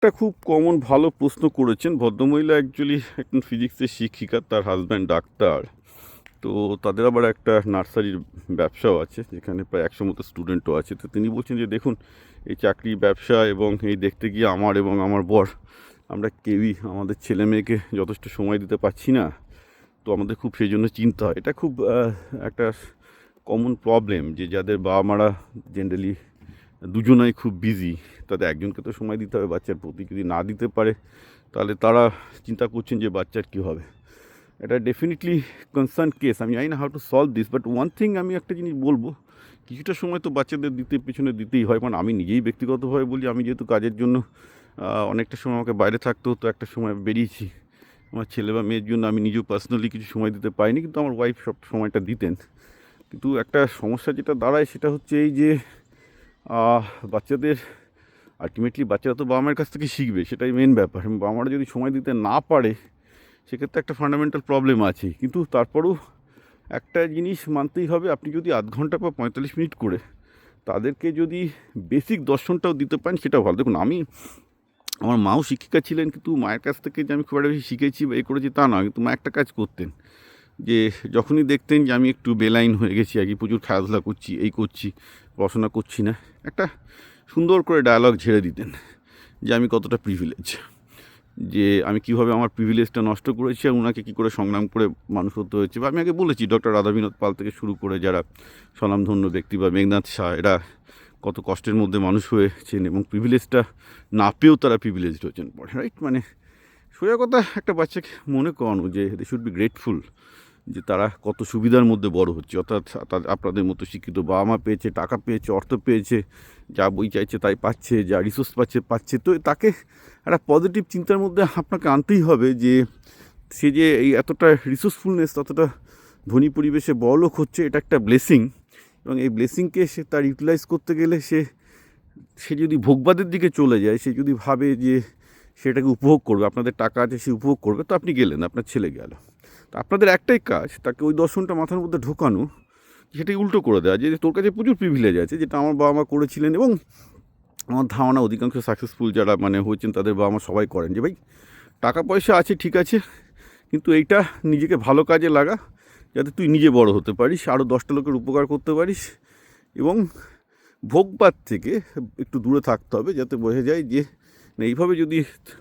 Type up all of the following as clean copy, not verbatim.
একটা খুব কমন ভালো প্রশ্ন করেছেন ভদ্রমহিলা। অ্যাকচুয়ালি একজন ফিজিক্সের শিক্ষিকা, তার হাজব্যান্ড ডাক্তার। তো তাদের আবার একটা নার্সারির ব্যবসাও আছে, যেখানে প্রায় 100 মতো স্টুডেন্টও আছে। তো তিনি বলছেন যে দেখুন, এই চাকরি ব্যবসা এবং এই দেখতে গিয়ে আমার এবং আমার বর, আমরা কেউই আমাদের ছেলে মেয়েকে যথেষ্ট সময় দিতে পারছি না। তো আমাদের খুব সেই জন্য চিন্তা হয়। এটা খুব একটা কমন প্রবলেম, যে যাদের বাবা মারা জেনারেলি দুজনাই খুব বিজি, তাদের একজনকে তো সময় দিতে হবে বাচ্চার প্রতি। যদি না দিতে পারে, তাহলে তারা চিন্তা করছেন যে বাচ্চার কী হবে। এটা ডেফিনেটলি কনসার্ন কেস। আমি জানি না how to solve this, but one thing আমি একটা জিনিস বলবো, কিছুটা সময় তো বাচ্চাদের পেছনে দিতেই হয়। কারণ আমি নিজেই ব্যক্তিগতভাবে বলি, আমি যেহেতু কাজের জন্য অনেকটা সময় আমাকে বাইরে থাকতে হতো, একটা সময় বেরিয়েছি। আমার ছেলে বা মেয়ের জন্য আমি নিজেও পার্সোনালি কিছু সময় দিতে পারিনি, কিন্তু আমার ওয়াইফ সব সময়টা দিতেন। কিন্তু একটা সমস্যা যেটা দাঁড়ায়, সেটা হচ্ছে এই যে বাচ্চাদের আলটিমেটলি বাচ্চারা তো বাবা মায়ের কাছ থেকে শিখবে, সেটাই মেন ব্যাপার। এবং বাবা মারা যদি সময় দিতে না পারে, সেক্ষেত্রে একটা ফান্ডামেন্টাল প্রবলেম আছে। কিন্তু তারপরেও একটা জিনিস মানতেই হবে, আপনি যদি আধ ঘন্টা বা 45 মিনিট করে তাদেরকে যদি বেসিক দর্শনটাও দিতে পারেন, সেটা ভালো। দেখুন, আমার মাও শিক্ষিকা ছিলেন, কিন্তু মায়ের কাছ থেকে যে আমি খুব একটা বেশি শিখেছি বা করেছি তা নয়। কিন্তু মা একটা কাজ করতেন, যে যখনই দেখতেন যে আমি একটু বেলাইন হয়ে গেছি, আর কি প্রচুর খেলাধুলা করছি, এই করছি, পড়াশোনা করছি না, একটা সুন্দর করে ডায়ালগ ঝেড়ে দিতেন যে আমি কতটা প্রিভিলেজ, যে আমি কীভাবে আমার প্রিভিলেজটা নষ্ট করেছি, আর ওনাকে কী করে সংগ্রাম করে মানুষ হতে হয়েছে। বা আমি আগে বলেছি, ডক্টর রাধা বিনোদ পাল থেকে শুরু করে যারা স্বনামধন্য ব্যক্তি, বা মেঘনাথ শাহ, এরা কত কষ্টের মধ্যে মানুষ হয়েছেন, এবং প্রিভিলেজটা না পেয়েও তারা প্রিভিলেজড হয়েছেন পরে, রাইট? মানে সোজা কথা, একটা বাচ্চাকে মনে করানো যে দে শুড বি গ্রেটফুল, যে তারা কত সুবিধার মধ্যে বড় হচ্ছে। অর্থাৎ আপনাদের মতো শিক্ষিত বাবা মা পেয়েছে, টাকা পেয়েছে, অর্থ পেয়েছে, যা বই চাইছে তাই পাচ্ছে, যা রিসোর্স পাচ্ছে। তো তাকে একটা পজিটিভ চিন্তার মধ্যে আপনাকে আনতেই হবে, যে সে যে এই এতটা রিসোর্সফুলনেস, ততটা ধনী পরিবেশে বড়লোক হচ্ছে, এটা একটা ব্লেসিং। এবং এই ব্লেসিংকে সে তার ইউটিলাইজ করতে গেলে সে যদি ভোগবাদের দিকে চলে যায়, সে যদি ভাবে যে সেটাকে উপভোগ করবে, আপনাদের টাকা আছে সে উপভোগ করবে, তো আপনি গেলেন, আপনার ছেলে গেল। তো আপনাদের একটাই কাজ, তাকে ওই দর্শনটা মাথার মধ্যে ঢোকানো, সেটাই উল্টো করে দেওয়া, যে তোর কাছে প্রচুর প্রিভিলেজ আছে, যেটা আমার বাবা মা করেছিলেন। এবং আমার ধারণা অধিকাংশ সাকসেসফুল যারা হয়েছেন, তাদের বাবা মা সবাই করেন, যে ভাই টাকা পয়সা আছে ঠিক আছে, কিন্তু এইটা নিজেকে ভালো কাজে লাগা, যাতে তুই নিজে বড় হতে পারিস, আরও 10টা লোকের উপকার করতে পারিস। এবং ভোগবাদ থেকে একটু দূরে থাকতে হবে, যাতে বোঝা যায় যে না, এইভাবে যদি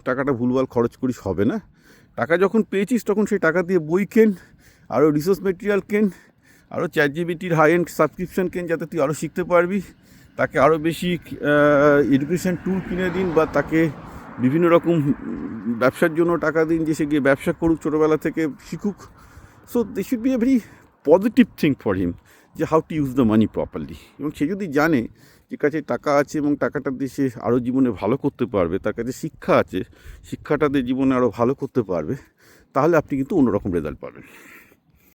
টাকাটা ভুলভাল খরচ করিস হবে না। টাকা যখন পেয়েছিস, তখন সেই টাকা দিয়ে বই কেন, আরও রিসোর্স মেটেরিয়াল কেন, আরও চ্যাটজিপিটির হাই এন্ড সাবস্ক্রিপশান কেন, যাতে তুই আরও শিখতে পারবি। তাকে আরও বেশি এডুকেশন টুল কিনে দিন, বা তাকে বিভিন্ন রকম ব্যবসার জন্য টাকা দিন, যে সে গিয়ে ব্যবসা করুক, ছোটোবেলা থেকে শিখুক। So they should be a very positive thing for him, যে how to use the money properly. এবং সে যদি জানে যে কাছে টাকা আছে, এবং টাকাটা দিয়ে সে আরও জীবনে ভালো করতে পারবে, তার কাছে শিক্ষা আছে, শিক্ষাটা দিয়ে জীবনে আরও ভালো করতে পারবে, তাহলে আপনি কিন্তু অন্যরকম রেজাল্ট পাবেন।